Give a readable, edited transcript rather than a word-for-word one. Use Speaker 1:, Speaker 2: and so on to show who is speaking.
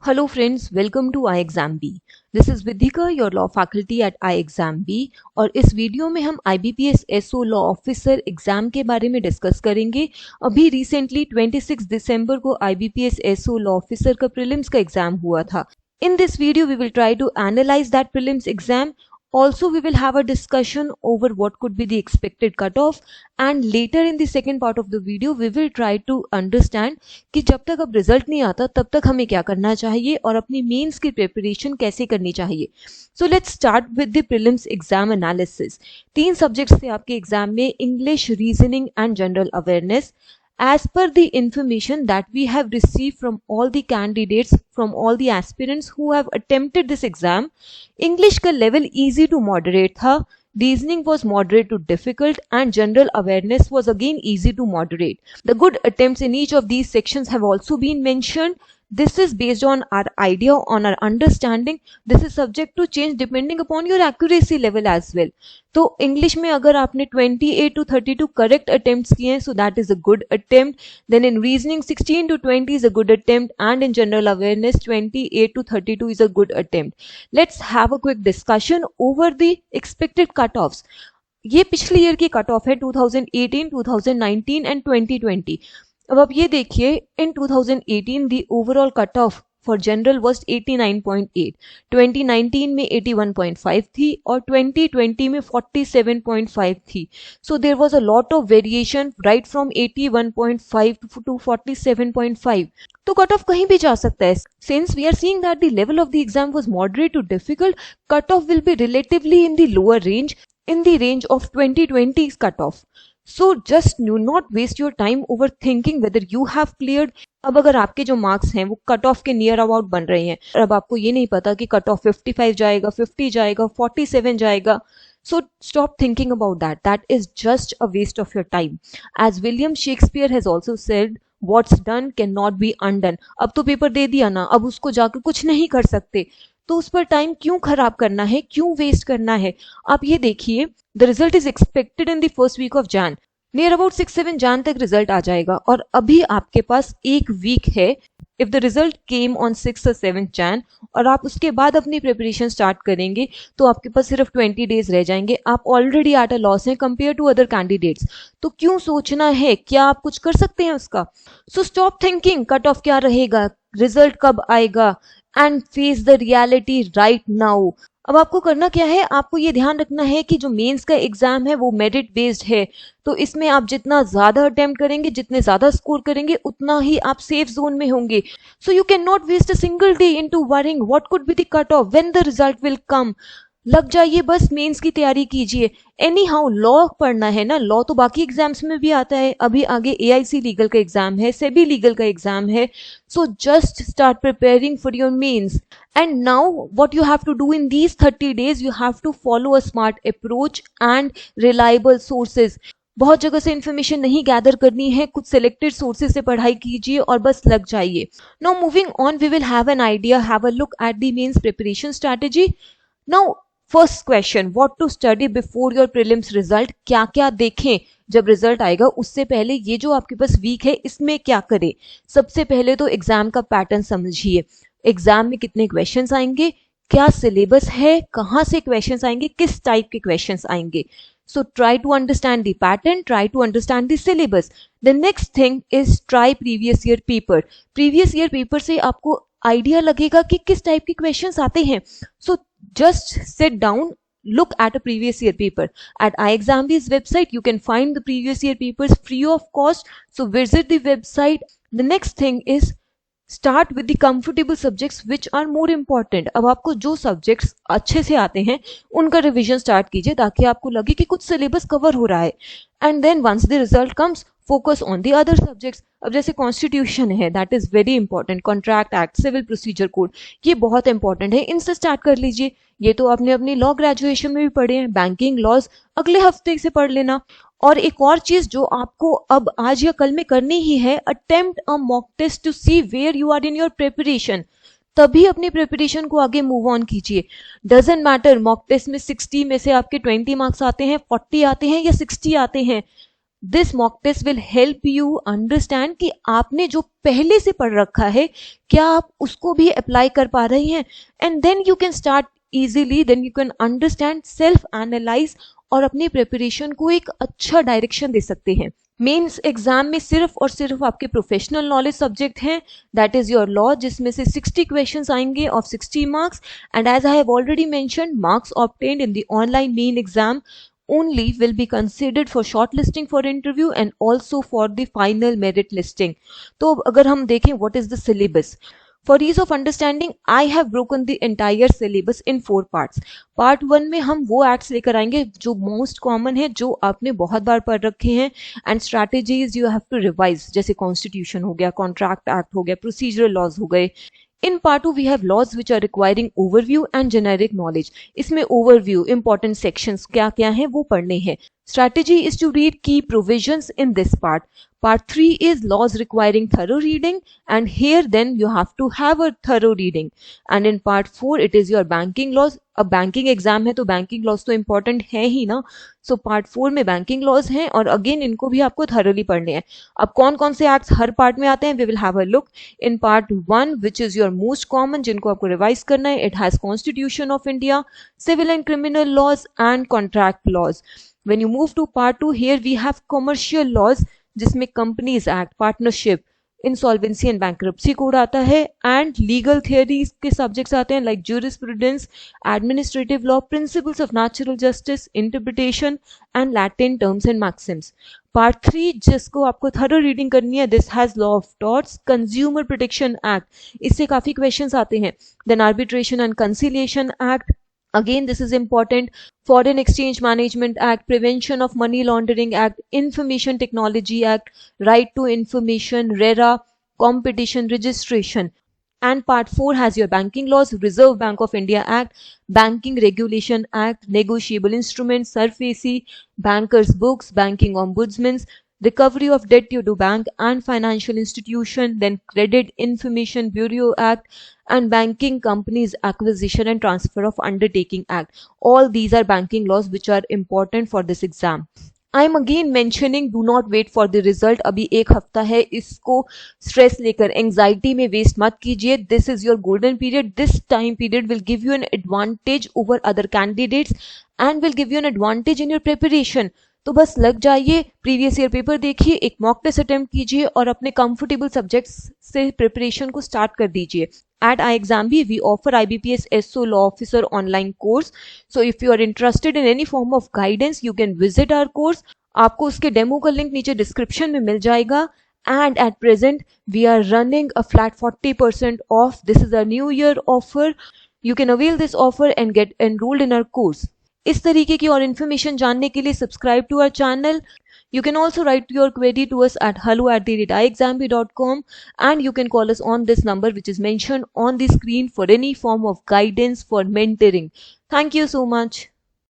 Speaker 1: Hello friends, welcome to iExamB. This is Vidhika, your law faculty at iExamB और इस video में हम IBPS SO law officer exam के बारे में डिस्कस करेंगे। अभी रिसेंटली 26 दिसंबर को IBPS SO लॉ ऑफिसर का प्रीलिम्स का एग्जाम हुआ था। In this video we will try to analyze that prelims exam. Also, we will have a discussion over what could be the expected cutoff, and later in the second part of the video we will try to understand कि जब तक अब result नहीं आता तब तक हमें क्या करना चाहिए और अपनी मेंस की प्रिपरेशन कैसे करनी चाहिए। So let's start with the prelims exam analysis. 3 subjects थे आपके एग्जाम में, English, reasoning and general awareness. As per the information that we have received from all the candidates, from all the aspirants who have attempted this exam, English का level easy to moderate था, reasoning was moderate to difficult, and general awareness was again easy to moderate. The good attempts in each of these sections have also been mentioned. This is based on our idea, on our understanding. This is subject to change depending upon your accuracy level as well. तो English में अगर आपने 28 to 32 correct attempts किए हैं, so that is a good attempt. Then in reasoning 16 to 20 is a good attempt, and in general awareness 28 to 32 is a good attempt. Let's have a quick discussion over the expected cutoffs. ये पिछले year की cut off है 2018, 2019 and 2020. अब आप ये देखिए, इन 2018 the overall cut off for general was 89.8, 2019 में 81.5 थी और 2020 में 47.5 थी. So there was a lot of variation right from 81.5 to 47.5. तो कट ऑफ कहीं भी जा सकता है. Since we are seeing that the level of the exam was moderate to difficult, cut off will be relatively in the lower range, in the range of 2020's cutoff. So just do not waste your time overthinking whether you have cleared. अब अगर आपके जो marks हैं वो cut off के near about बन रहे हैं और अब आपको ये नहीं पता कि कट ऑफ 55 जाएगा, 50 जाएगा, 47 जाएगा, so stop thinking about that. That is just a waste of your time. As William Shakespeare has also said, what's done cannot be undone. अब तो पेपर दे दिया ना, अब उसको जाके कुछ नहीं कर सकते, तो उस पर टाइम क्यों खराब करना है, क्यों वेस्ट करना है. आप ये देखिए, the result is expected in the first week of Jan. Near about 6-7 Jan तक रिजल्ट आ जाएगा और अभी आपके पास एक वीक है. If the result came on 6 or 7 Jain और आप उसके बाद अपनी प्रिपरेशन स्टार्ट करेंगे तो आपके पास सिर्फ 20 डेज रह जाएंगे. आप ऑलरेडी एट अ लॉस हैं कंपेयर टू अदर कैंडिडेट्स. तो क्यों सोचना है, क्या आप कुछ कर सकते हैं उसका. So stop thinking cut off क्या रहेगा, रिजल्ट कब आएगा, and face the reality right now. अब आपको करना क्या है, आपको ये ध्यान रखना है कि जो मेंस का एग्जाम है वो मेरिट बेस्ड है, तो इसमें आप जितना ज्यादा अटेम्प्ट करेंगे, जितने ज्यादा स्कोर करेंगे, उतना ही आप सेफ जोन में होंगे. So you can not waste a single day into worrying what could be the cut off, when the result will come. लग जाइए, बस मेंस की तैयारी कीजिए. एनी हाउ लॉ पढ़ना है ना, लॉ तो बाकी एग्जाम्स में भी आता है. अभी आगे AIC लीगल का एग्जाम है, सेबी लीगल का एग्जाम है. So just start preparing for your mains. And now what you have to do in these 30 days, you have to follow a smart approach and reliable sources. बहुत जगह से information नहीं gather करनी है, कुछ selected sources से पढ़ाई कीजिए और बस लग जाइए. Now moving on, we will have an idea, have a look at the mains preparation strategy. Now first question, what to study before your prelims result. क्या क्या देखें जब रिजल्ट आएगा, उससे पहले ये जो आपके पास वीक है इसमें क्या करें. सबसे पहले तो एग्जाम का पैटर्न समझिए. एग्जाम में कितने क्वेश्चंस आएंगे, क्या सिलेबस है, कहां से क्वेश्चंस आएंगे, किस टाइप के क्वेश्चंस आएंगे. So try to understand the pattern, try to understand the syllabus. The next thing is try previous year paper. Previous year paper से आपको आइडिया लगेगा कि किस टाइप के क्वेश्चंस आते हैं. So just sit down, look at a previous year paper. At iExamB's website you can find the previous year papers free of cost, so visit the website. The next thing is start with the comfortable subjects which are more important. अब आपको जो subjects अच्छे से आते हैं उनका revision start कीजिए ताकि आपको लगे कि कुछ सिलेबस कवर हो रहा है. And then once the result comes, focus on the other subjects. अब जैसे कॉन्स्टिट्यूशन है, that is very important, contract act, civil procedure code, ये बहुत इंपॉर्टेंट है, इनसे स्टार्ट कर लीजिए. ये तो आपने अपनी लॉ ग्रेजुएशन में भी पढ़े हैं. बैंकिंग लॉज अगले हफ्ते से पढ़ लेना. और एक और चीज जो आपको अब आज या कल में करनी ही है, attempt a mock test to see where you are in your preparation. तभी अपनी प्रिपरेशन को आगे मूव ऑन कीजिए. डजंट मैटर मॉक टेस्ट में 60 में से आपके 20 मार्क्स आते हैं, 40 आते हैं या 60 आते हैं, this mock test will help you understand कि आपने जो पहले से पढ़ रखा है क्या आप उसको भी अप्लाई कर पा रहे हैं, and then you can start easily, then you can understand, self analyse और अपनी प्रिपरेशन को एक अच्छा डायरेक्शन दे सकते हैं। मेंस एग्जाम में सिर्फ और सिर्फ आपके प्रोफेशनल नॉलेज सब्जेक्ट हैं, दैट इज योर लॉ, जिसमें से 60 क्वेश्चंस आएंगे of 60 marks, and as I have already mentioned, marks obtained in the online main exam only will be considered for shortlisting for interview and also for the final merit listing. तो अगर हम देखें what is the syllabus, for ease of understanding I have broken the entire syllabus in 4 parts. Part 1 में हम वो acts लेकर आएंगे जो मोस्ट कॉमन है, जो आपने बहुत बार पढ़ रखे हैं, and strategies you have to revise, जैसे कॉन्स्टिट्यूशन हो गया, कॉन्ट्रैक्ट एक्ट हो गया, प्रोसीजरल लॉज हो गए। In part 2 we have laws which are requiring overview and generic knowledge. इसमें overview, important sections क्या क्या हैं वो पढ़ने हैं। Strategy is to read key provisions in this part. Part 3 is laws requiring thorough reading, and here then you have to have a thorough reading. And in part 4 it is your banking laws. अब banking exam है तो banking laws तो important है ही ना, so part 4 में banking laws हैं और again इनको भी आपको थरोली पढ़ने हैं। अब कौन कौन से एक्ट्स हर पार्ट में आते हैं, we will have a look in part 1 which is your most common, जिनको आपको रिवाइज करना है। It has constitution of India, civil and criminal laws and contract laws. When you move to part 2, here we have commercial laws, जिसमें companies act, partnership, insolvency and bankruptcy code आता है, and legal theories के subjects आते हैं like jurisprudence, administrative law, principles of natural justice, interpretation and Latin terms and maxims. Part 3 जिसको आपको thorough reading करनी है, this has law of torts, consumer protection act, इससे काफी क्वेश्चंस आते हैं। Then arbitration and conciliation act, again this is important, foreign exchange management act, prevention of money laundering act, information technology act, right to information, rera, competition registration. And part 4 has your banking laws, Reserve Bank of India act, banking regulation act, negotiable instruments, SARFAESI, bankers books, banking ombudsman, recovery of debt due to bank and financial institution, then credit information bureau act, and banking companies acquisition and transfer of undertaking act. All these are banking laws which are important for this exam. I am again mentioning, do not wait for the result. अभी एक हफ्ता है, इसको stress लेकर anxiety में waste मत कीजिए. This is your golden period. This time period will give you an advantage over other candidates and will give you an advantage in your preparation. तो बस लग जाइए, प्रीवियस ईयर पेपर देखिए, एक मॉक टेस्ट अटेम्प्ट कीजिए और अपने comfortable subjects से प्रिपरेशन को स्टार्ट कर दीजिए. At iExamB, we offer IBPS SO Law Officer online course. So if you are interested in any form of guidance, you can visit our course. आपको उसके demo का लिंक नीचे description में मिल जाएगा. And at present, we are running a flat 40% off. This is a new year offer. You can avail this offer and get enrolled in our course. इस तरीके की और इन्फॉर्मेशन जानने के लिए subscribe to our channel. You can also write your query to us at hello@iexamb.com, and you can call us on this number which is mentioned on the screen for any form of guidance for mentoring. Thank you so much.